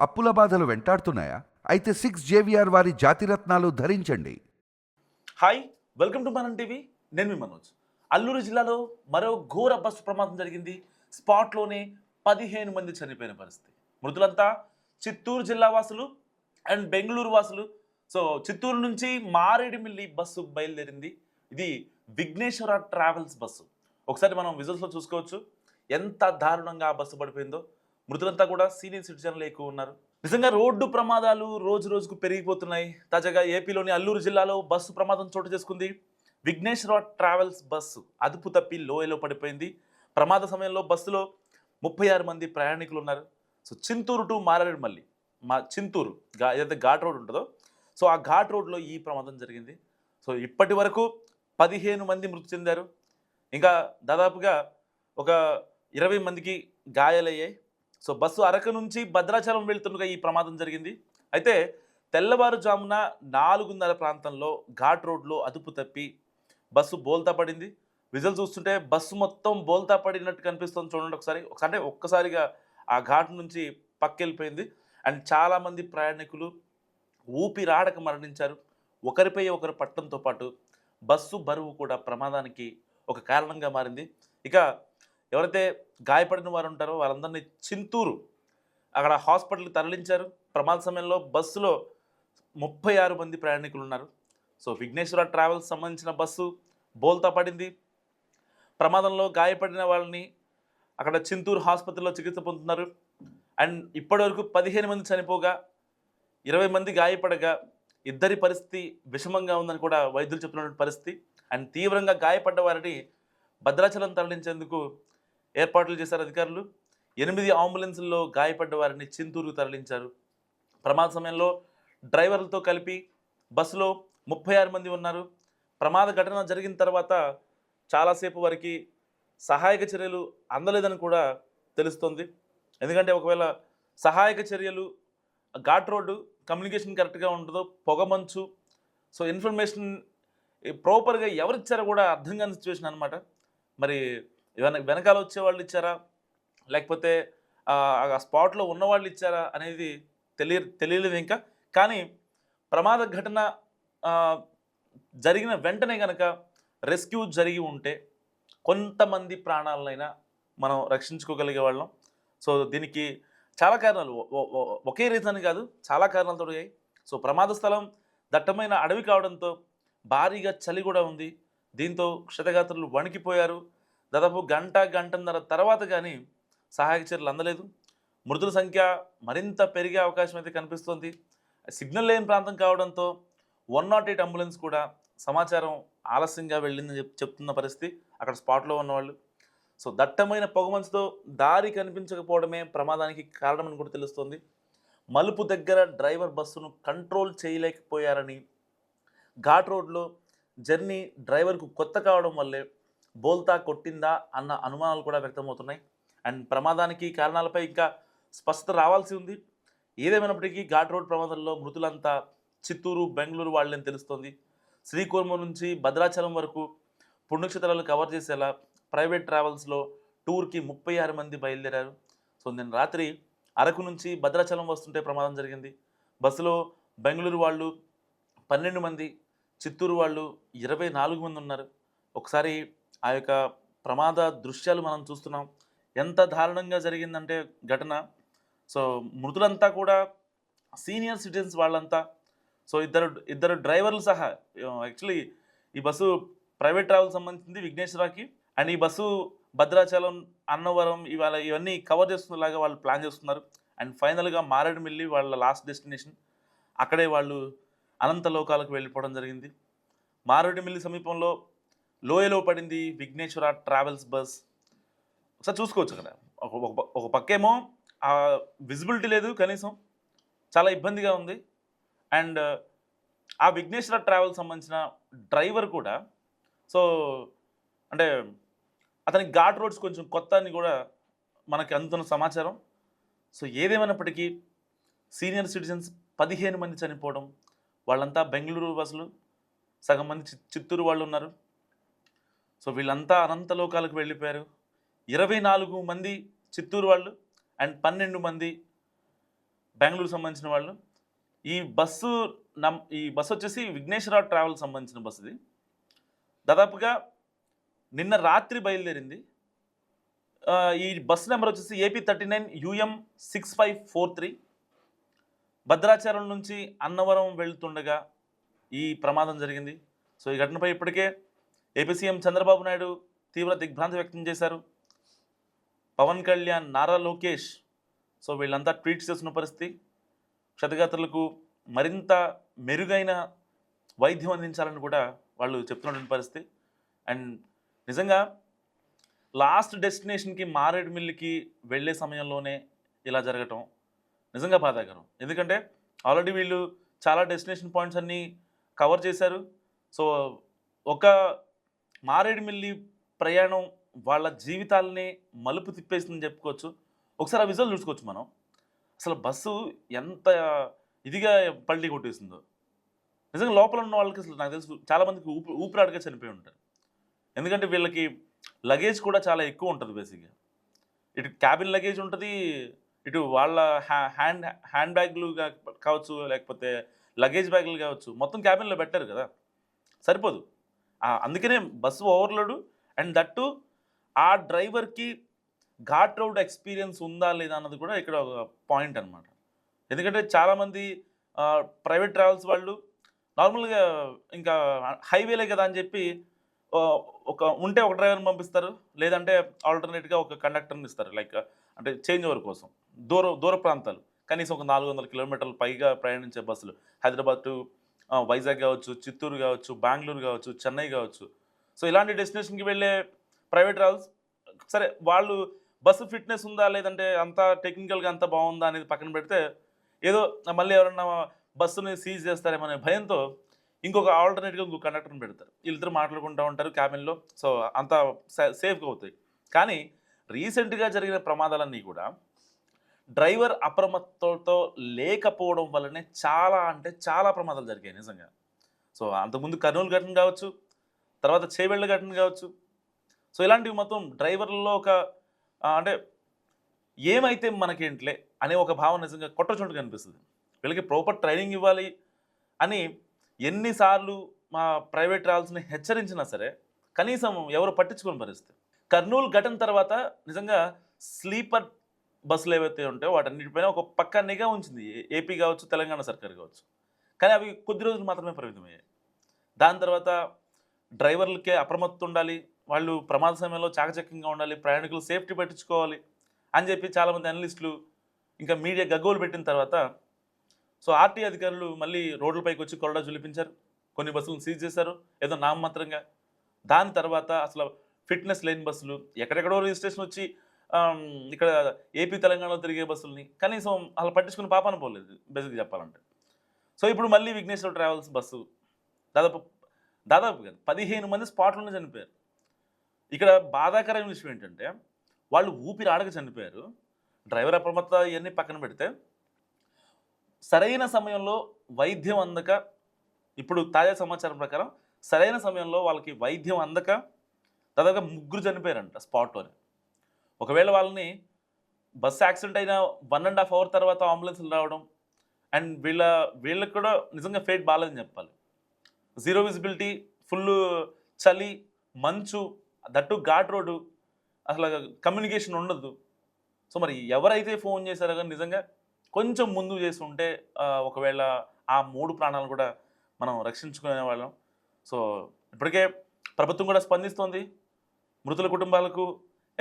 అప్పుల బాధలు వెంటాడుతున్నాయా? అయితే 6 JVR వారి జాతిరత్నాలు ధరించండి. హాయ్, వెల్కమ్ టు మనం టీవీ. నేను మీ మనోజ్. అల్లూరు జిల్లాలో మరో ఘోర బస్సు ప్రమాదం జరిగింది. స్పాట్లోనే 15 మంది చనిపోయిన పరిస్థితి. మృతులంతా చిత్తూరు జిల్లా వాసులు అండ్ బెంగళూరు వాసులు. సో చిత్తూరు నుంచి మారేడుమిల్లి బస్సు బయలుదేరింది. ఇది విఘ్నేశ్వర ట్రావెల్స్ బస్సు. ఒకసారి మనం విజువల్స్లో చూసుకోవచ్చు ఎంత దారుణంగా ఆ బస్సు పడిపోయిందో. మృతులంతా కూడా సీనియర్ సిటిజన్లు ఎక్కువ ఉన్నారు. నిజంగా రోడ్డు ప్రమాదాలు రోజు రోజుకు పెరిగిపోతున్నాయి. తాజాగా ఏపీలోని అల్లూరు జిల్లాలో బస్సు ప్రమాదం చోటు చేసుకుంది. విఘ్నేశ్వర ట్రావెల్స్ బస్సు అదుపు తప్పి లోయలో పడిపోయింది. ప్రమాద సమయంలో బస్సులో 36 మంది ప్రయాణికులు ఉన్నారు. సో చింతూరు టు మారేడుమల్లి, చింతూరు ఏదైతే ఘాట్ రోడ్ ఉంటుందో, సో ఆ ఘాట్ రోడ్లో ఈ ప్రమాదం జరిగింది. సో ఇప్పటి వరకు 15 మంది మృతి చెందారు. ఇంకా దాదాపుగా ఒక 20 మందికి గాయాలయ్యాయి. సో బస్సు అరకు నుంచి భద్రాచలం వెళ్తుండగా ఈ ప్రమాదం జరిగింది. అయితే తెల్లవారుజామున 4:30 ప్రాంతంలో ఘాట్ రోడ్లో అదుపు తప్పి బస్సు బోల్తా పడింది. విజువల్ చూస్తుంటే బస్సు మొత్తం బోల్తా పడినట్టు కనిపిస్తుంది. చూడండి ఒకసారి. అంటే ఒక్కసారిగా ఆ ఘాట్ నుంచి పక్కెళ్ళిపోయింది. అండ్ చాలామంది ప్రయాణికులు ఊపిరాడక మరణించారు. ఒకరిపై ఒకరు పట్టడంతో పాటు బస్సు బరువు కూడా ప్రమాదానికి ఒక కారణంగా మారింది. ఇక ఎవరైతే గాయపడిన వారు ఉంటారో వాళ్ళందరినీ చింతూరు అక్కడ హాస్పిటల్కి తరలించారు. ప్రమాద సమయంలో బస్సులో 36 మంది ప్రయాణికులు ఉన్నారు. సో విఘ్నేశ్వర ట్రావెల్స్ సంబంధించిన బస్సు బోల్తా పడింది. ప్రమాదంలో గాయపడిన వాళ్ళని అక్కడ చింతూరు ఆసుపత్రిలో చికిత్స పొందుతున్నారు. అండ్ ఇప్పటివరకు 15 మంది చనిపోగా 20 మంది గాయపడగా ఇద్దరి పరిస్థితి విషమంగా ఉందని కూడా వైద్యులు చెప్తున్నటువంటి పరిస్థితి. అండ్ తీవ్రంగా గాయపడ్డ వారిని భద్రాచలం తరలించేందుకు ఏర్పాట్లు చేశారు అధికారులు. 8 అంబులెన్సుల్లో గాయపడ్డ వారిని చింతూరుకు తరలించారు. ప్రమాద సమయంలో డ్రైవర్లతో కలిపి బస్సులో 36 మంది ఉన్నారు. ప్రమాద ఘటన జరిగిన తర్వాత చాలాసేపు వరకు సహాయక చర్యలు అందలేదని కూడా తెలుస్తోంది. ఎందుకంటే ఒకవేళ సహాయక చర్యలు, ఘాట్ రోడ్డు, కమ్యూనికేషన్ కరెక్ట్గా ఉంటుందో, పొగమంచు, సో ఇన్ఫర్మేషన్ ప్రాపర్గా ఎవరిచ్చారో కూడా అర్థం కాని సిచ్యువేషన్ అనమాట. మరి వెనకాల వచ్చే వాళ్ళు ఇచ్చారా, లేకపోతే ఆ స్పాట్లో ఉన్నవాళ్ళు ఇచ్చారా అనేది తెలియలేదు ఇంకా. కానీ ప్రమాద ఘటన జరిగిన వెంటనే కనుక రెస్క్యూ జరిగి ఉంటే కొంతమంది ప్రాణాలనైనా మనం రక్షించుకోగలిగే వాళ్ళం. సో దీనికి చాలా కారణాలు, ఒకే రీజన్ కాదు, చాలా కారణాలు తొడిగాయి. సో ప్రమాద స్థలం దట్టమైన అడవి కావడంతో భారీగా చలి కూడా ఉంది. దీంతో క్షతగాత్రులు వణికిపోయారు. దాదాపు గంటన్నర తర్వాత కానీ సహాయక చర్యలు అందలేదు. మృతుల సంఖ్య మరింత పెరిగే అవకాశం అయితే కనిపిస్తోంది. సిగ్నల్ లేని ప్రాంతం కావడంతో 108 అంబులెన్స్ కూడా సమాచారం ఆలస్యంగా వెళ్ళిందని చెప్తున్న పరిస్థితి అక్కడ స్పాట్లో ఉన్నవాళ్ళు. సో దట్టమైన పొగమంచుతో దారి కనిపించకపోవడమే ప్రమాదానికి కారణమని కూడా తెలుస్తోంది. మలుపు దగ్గర డ్రైవర్ బస్సును కంట్రోల్ చేయలేకపోయారని, ఘాట్ రోడ్లో జర్నీ డ్రైవర్కు కొత్త కావడం వల్లే బోల్తా కొట్టిందా అన్న అనుమానాలు కూడా వ్యక్తమవుతున్నాయి. అండ్ ప్రమాదానికి కారణాలపై ఇంకా స్పష్టత రావాల్సి ఉంది. ఏదేమైనప్పటికీ ఘాట్ రోడ్ ప్రమాదంలో మృతులంతా చిత్తూరు, బెంగళూరు వాళ్ళని తెలుస్తోంది. శ్రీకూర్మ నుంచి భద్రాచలం వరకు పుణ్యక్షేత్రాలు కవర్ చేసేలా ప్రైవేట్ ట్రావెల్స్లో టూర్కి 36 మంది బయలుదేరారు. సో నేను రాత్రి అరకు నుంచి భద్రాచలం వస్తుంటే ప్రమాదం జరిగింది. బస్సులో బెంగళూరు వాళ్ళు 12 మంది, చిత్తూరు వాళ్ళు 24 మంది ఉన్నారు. ఒకసారి ఆ యొక్క ప్రమాద దృశ్యాలు మనం చూస్తున్నాం. ఎంత దారుణంగా జరిగిందంటే ఘటన. సో మృతులంతా కూడా సీనియర్ సిటిజన్స్ వాళ్ళంతా. సో ఇద్దరు డ్రైవర్లు సహా. యాక్చువల్లీ ఈ బస్సు ప్రైవేట్ ట్రావెల్ సంబంధించింది విఘ్నేశ్వరకి. అండ్ ఈ బస్సు భద్రాచలం, అన్నవరం ఇవన్నీ కవర్ చేస్తున్నలాగా వాళ్ళు ప్లాన్ చేస్తున్నారు. అండ్ ఫైనల్గా మారేడుమిల్లి వాళ్ళ లాస్ట్ డెస్టినేషన్. అక్కడే వాళ్ళు అనంత లోకాలకు వెళ్ళిపోవడం జరిగింది. మారేడుమిల్లి సమీపంలో లోయలో పడింది విఘ్నేశ్వర ట్రావెల్స్ బస్. ఒకసారి చూసుకోవచ్చు అక్కడ. ఒక పక్కేమో విజిబిలిటీ లేదు, కనీసం చాలా ఇబ్బందిగా ఉంది. అండ్ ఆ విఘ్నేశ్వర ట్రావెల్స్ సంబంధించిన డ్రైవర్ కూడా, సో అంటే అతనికి ఘాట్ రోడ్స్ కొంచెం కొత్త అని కూడా మనకి అందుతున్న సమాచారం. సో ఏదేమైనప్పటికీ సీనియర్ సిటిజన్స్ 15 మంది చనిపోవడం, వాళ్ళంతా బెంగళూరు బస్సులు, సగం మంది చిత్తూరు వాళ్ళు ఉన్నారు. సో వీళ్ళంతా అనంత లోకాలకు వెళ్ళిపోయారు. 24 మంది చిత్తూరు వాళ్ళు అండ్ 12 మంది బెంగళూరు సంబంధించిన వాళ్ళు. ఈ బస్సు వచ్చేసి విఘ్నేశ్వరరావు ట్రావెల్స్ సంబంధించిన బస్సు ఇది. దాదాపుగా నిన్న రాత్రి బయలుదేరింది. ఈ బస్సు నెంబర్ వచ్చేసి AP39 UM 6543. భద్రాచలం నుంచి అన్నవరం వెళ్తుండగా ఈ ప్రమాదం జరిగింది. సో ఈ ఘటనపై ఇప్పటికే ఏపీ సీఎం చంద్రబాబు నాయుడు తీవ్ర దిగ్భ్రాంతి వ్యక్తం చేశారు. పవన్ కళ్యాణ్, నారా లోకేష్ సో వీళ్ళంతా ట్వీట్స్ చేస్తున్న పరిస్థితి. క్షతగాత్రులకు మరింత మెరుగైన వైద్యం అందించాలని కూడా వాళ్ళు చెప్తున్నటువంటి పరిస్థితి. అండ్ నిజంగా లాస్ట్ డెస్టినేషన్కి మారేడుమిల్లికి వెళ్ళే సమయంలోనే ఇలా జరగటం నిజంగా బాధాకరం. ఎందుకంటే ఆల్రెడీ వీళ్ళు చాలా డెస్టినేషన్ పాయింట్స్ అన్నీ కవర్ చేశారు. సో ఒక మారేడుమిల్లి ప్రయాణం వాళ్ళ జీవితాలని మలుపు తిప్పేసిందని చెప్పుకోవచ్చు. ఒకసారి ఆ విజువల్ చూసుకోవచ్చు మనం. అసలు బస్సు ఎంత ఇదిగా పల్టీ కొట్టేసిందో. నిజంగా లోపల ఉన్న వాళ్ళకి అసలు నాకు తెలుసు చాలామందికి ఊపిరాడగా చనిపోయి ఉంటారు. ఎందుకంటే వీళ్ళకి లగేజ్ కూడా చాలా ఎక్కువ ఉంటుంది బేసిక్గా. ఇటు క్యాబిన్ లగేజ్ ఉంటుంది, ఇటు వాళ్ళ హ్యాండ్ బ్యాగ్లు కావచ్చు, లేకపోతే లగేజ్ బ్యాగ్లు కావచ్చు, మొత్తం క్యాబిన్లో పెట్టారు కదా, సరిపోదు. అందుకనే బస్సు ఓవర్లోడు. అండ్ దట్టు ఆ డ్రైవర్కి ఘాట్ రోడ్ ఎక్స్పీరియన్స్ ఉందా లేదా అన్నది కూడా ఇక్కడ ఒక పాయింట్ అనమాట. ఎందుకంటే చాలామంది ప్రైవేట్ ట్రావెల్స్ వాళ్ళు నార్మల్గా ఇంకా హైవేలే కదా అని చెప్పి ఉంటే ఒక డ్రైవర్ని పంపిస్తారు, లేదంటే ఆల్టర్నేట్గా ఒక కండక్టర్ని ఇస్తారు. లైక్ అంటే చేంజ్ ఓవర్ కోసం దూర ప్రాంతాలు కనీసం ఒక 400 కిలోమీటర్లు పైగా ప్రయాణించే బస్సులు హైదరాబాద్ టు వైజాగ్ కావచ్చు, చిత్తూరు కావచ్చు, బెంగళూరు కావచ్చు, చెన్నై కావచ్చు. సో ఇలాంటి డెస్టినేషన్కి వెళ్ళే ప్రైవేట్ ట్రావెల్స్ సరే వాళ్ళు బస్సు ఫిట్నెస్ ఉందా లేదంటే అంతా టెక్నికల్గా అంతా బాగుందా అనేది పక్కన పెడితే, ఏదో మళ్ళీ ఎవరన్నా బస్సుని సీజ్ చేస్తారేమనే భయంతో ఇంకొక ఆల్టర్నేట్గా ఇంకొక కండక్టర్ని పెడతారు. వీళ్ళిద్దరు మాట్లాడుకుంటూ ఉంటారు క్యాబిన్లో. సో అంతా సేఫ్గా అవుతాయి. కానీ రీసెంట్గా జరిగిన ప్రమాదాలన్నీ కూడా డ్రైవర్ అప్రమత్తతో లేకపోవడం వల్లనే చాలా అంటే చాలా ప్రమాదాలు జరిగాయి నిజంగా. సో అంతకుముందు కర్నూలు ఘటన కావచ్చు, తర్వాత చేవెళ్ళ ఘటన కావచ్చు. సో ఇలాంటివి మొత్తం డ్రైవర్లలో ఒక అంటే ఏమైతే మనకేంట్లే అనే ఒక భావన నిజంగా కొట్టచోటు కనిపిస్తుంది. వీళ్ళకి ప్రాపర్ ట్రైనింగ్ ఇవ్వాలి అని ఎన్నిసార్లు మా ప్రైవేట్ ట్రావెల్స్ని హెచ్చరించినా సరే కనీసం ఎవరు పట్టించుకుని పరిస్థితి. కర్నూలు ఘటన తర్వాత నిజంగా స్లీపర్ బస్సులు ఏవైతే ఉంటాయో వాటన్నిటిపైన ఒక పక్క నిఘా ఉంచింది ఏపీ కావచ్చు, తెలంగాణ సర్కార్ కావచ్చు. కానీ అవి కొద్ది రోజులు మాత్రమే పరిమితమయ్యాయి. దాని తర్వాత డ్రైవర్లకే అప్రమత్తం ఉండాలి, వాళ్ళు ప్రమాద సమయంలో చాకచక్యంగా ఉండాలి, ప్రయాణికులు సేఫ్టీ పట్టించుకోవాలి అని చెప్పి చాలామంది అనలిస్టులు ఇంకా మీడియా గగ్గోలు పెట్టిన తర్వాత సో ఆర్టీ అధికారులు మళ్ళీ రోడ్లపైకి వచ్చి కొరడా జులిపించారు. కొన్ని బస్సులను సీజ్ చేశారు ఏదో నామమాత్రంగా. దాని తర్వాత అసలు ఫిట్నెస్ లేని బస్సులు ఎక్కడెక్కడో రిజిస్ట్రేషన్ వచ్చి ఇక్కడ ఏపీ తెలంగాణలో తిరిగే బస్సులని కనీసం అసలు పట్టించుకుని పాపాన పోలేదు బేసిక్గా చెప్పాలంటే. సో ఇప్పుడు మళ్ళీ విఘ్నేశ్వర ట్రావెల్స్ బస్సు దాదాపుగా 15 మంది స్పాట్లోనే చనిపోయారు. ఇక్కడ బాధాకరమైన విషయం ఏంటంటే వాళ్ళు ఊపిరి ఆడక చనిపోయారు. డ్రైవర్ అప్రమత్త ఇవన్నీ పక్కన పెడితే సరైన సమయంలో వైద్యం అందక, ఇప్పుడు తాజా సమాచారం ప్రకారం సరైన సమయంలో వాళ్ళకి వైద్యం అందక దాదాపుగా 3 చనిపోయారంట స్పాట్లోనే. ఒకవేళ వాళ్ళని బస్సు యాక్సిడెంట్ అయిన 1.5 అవర్ తర్వాత అంబులెన్స్లు రావడం అండ్ వీళ్ళకి కూడా నిజంగా ఫేట్ బాగాలేదని చెప్పాలి. జీరో విజిబిలిటీ, ఫుల్ చలి, మంచు, దట్టు ఘాట్ రోడ్డు, అసలు కమ్యూనికేషన్ ఉండదు. సో మరి ఎవరైతే ఫోన్ చేశారో కానీ నిజంగా కొంచెం ముందు చేసి ఉంటే ఒకవేళ ఆ 3 ప్రాణాలు కూడా మనం రక్షించుకునే వాళ్ళం. సో ఇప్పటికే ప్రభుత్వం కూడా స్పందిస్తోంది, మృతుల కుటుంబాలకు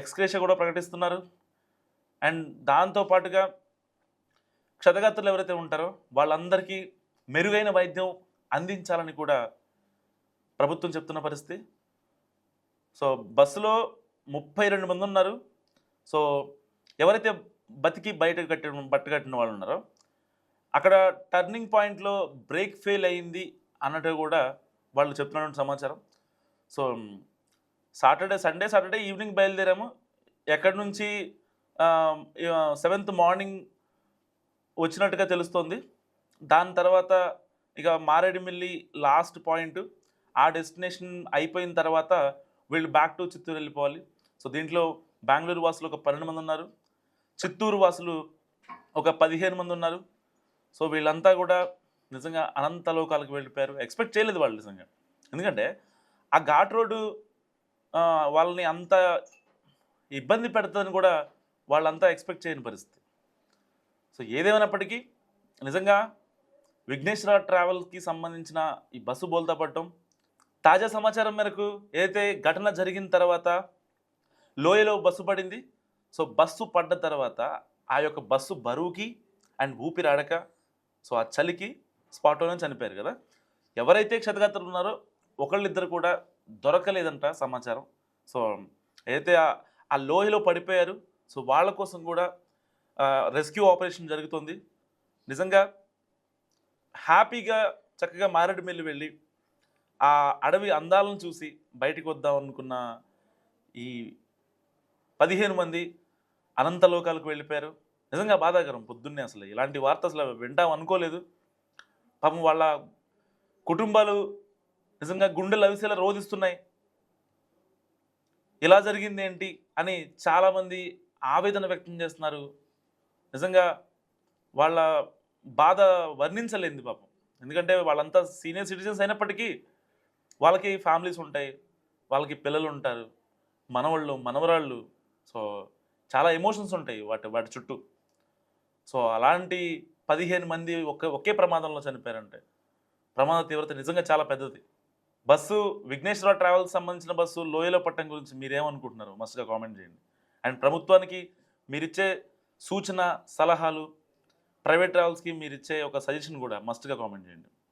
ఎక్స్గ్రేషియా కూడా ప్రకటిస్తున్నారు. అండ్ దాంతోపాటుగా క్షతగాత్రులు ఎవరైతే ఉంటారో వాళ్ళందరికీ మెరుగైన వైద్యం అందించాలని కూడా ప్రభుత్వం చెప్తున్న పరిస్థితి. సో బస్సులో 32 మంది ఉన్నారు. సో ఎవరైతే బతికి బట్ట కట్టిన వాళ్ళు ఉన్నారో అక్కడ టర్నింగ్ పాయింట్లో బ్రేక్ ఫెయిల్ అయింది అన్నట్టు కూడా వాళ్ళు చెప్తున్నటువంటి సమాచారం. సో సాటర్డే ఈవినింగ్ బయలుదేరాము. ఎక్కడి నుంచి 7th మార్నింగ్ వచ్చినట్టుగా తెలుస్తోంది. దాని తర్వాత ఇక మారేడుమిల్లి లాస్ట్ పాయింట్, ఆ డెస్టినేషన్ అయిపోయిన తర్వాత వీళ్ళు బ్యాక్ టు చిత్తూరు వెళ్ళిపోవాలి. సో దీంట్లో బెంగళూరు వాసులు ఒక 12 మంది ఉన్నారు, చిత్తూరు వాసులు ఒక 15 మంది ఉన్నారు. సో వీళ్ళంతా కూడా నిజంగా అనంత లోకాలకు వెళ్ళిపోయారు. ఎక్స్పెక్ట్ చేయలేదు వాళ్ళు నిజంగా. ఎందుకంటే ఆ ఘాట్ రోడ్డు వాళ్ళని అంత ఇబ్బంది పెడతదని కూడా వాళ్ళంతా ఎక్స్పెక్ట్ చేయని పరిస్థితి. సో ఏదేమైనప్పటికీ నిజంగా విఘ్నేశ్వర ట్రావెల్స్కి సంబంధించిన ఈ బస్సు బోల్తా పడటం, తాజా సమాచారం మేరకు ఏదైతే ఘటన జరిగిన తర్వాత లోయలో బస్సు పడింది. సో బస్సు పడ్డ తర్వాత ఆ యొక్క బస్సు బరువుకి అండ్ ఊపిరాడక సో ఆ చలికి స్పాట్లోనే చనిపోయారు కదా. ఎవరైతే క్షతగాత్రులు ఉన్నారో ఒకళ్ళిద్దరు కూడా దొరకలేదంట సమాచారం. సో ఏదైతే ఆ లోయలో పడిపోయారు, సో వాళ్ళ కోసం కూడా రెస్క్యూ ఆపరేషన్ జరుగుతుంది. నిజంగా హ్యాపీగా చక్కగా మారేడుమిల్లి వెళ్ళి ఆ అడవి అందాలను చూసి బయటికి వద్దాం అనుకున్న ఈ 15 మంది అనంతలోకాలకు వెళ్ళిపోయారు. నిజంగా బాధాకరం. పొద్దున్నే అసలు ఇలాంటి వార్త అసలు వింటాం అనుకోలేదు. పాపం వాళ్ళ కుటుంబాలు నిజంగా గుండెలు అవిసేలా రోధిస్తున్నాయి. ఇలా జరిగింది ఏంటి అని చాలామంది ఆవేదన వ్యక్తం చేస్తున్నారు. నిజంగా వాళ్ళ బాధ వర్ణించలేంది పాపం. ఎందుకంటే వాళ్ళంతా సీనియర్ సిటిజన్స్ అయినప్పటికీ వాళ్ళకి ఫ్యామిలీస్ ఉంటాయి, వాళ్ళకి పిల్లలు ఉంటారు, మనవాళ్ళు మనవరాళ్ళు. సో చాలా ఎమోషన్స్ ఉంటాయి వాటి చుట్టూ. సో అలాంటి 15 మంది ఒకే ప్రమాదంలో చనిపోయారంటే ప్రమాద తీవ్రత నిజంగా చాలా పెద్దది. బస్సు విఘ్నేశ్వర ట్రావెల్స్ సంబంధించిన బస్సు లోయలో పట్టడం గురించి మీరేమనుకుంటున్నారు మస్ట్గా కామెంట్ చేయండి. అండ్ ప్రభుత్వానికి మీరిచ్చే సూచన సలహాలు, ప్రైవేట్ ట్రావెల్స్కి మీరిచ్చే ఒక సజెషన్ కూడా మస్ట్గా కామెంట్ చేయండి.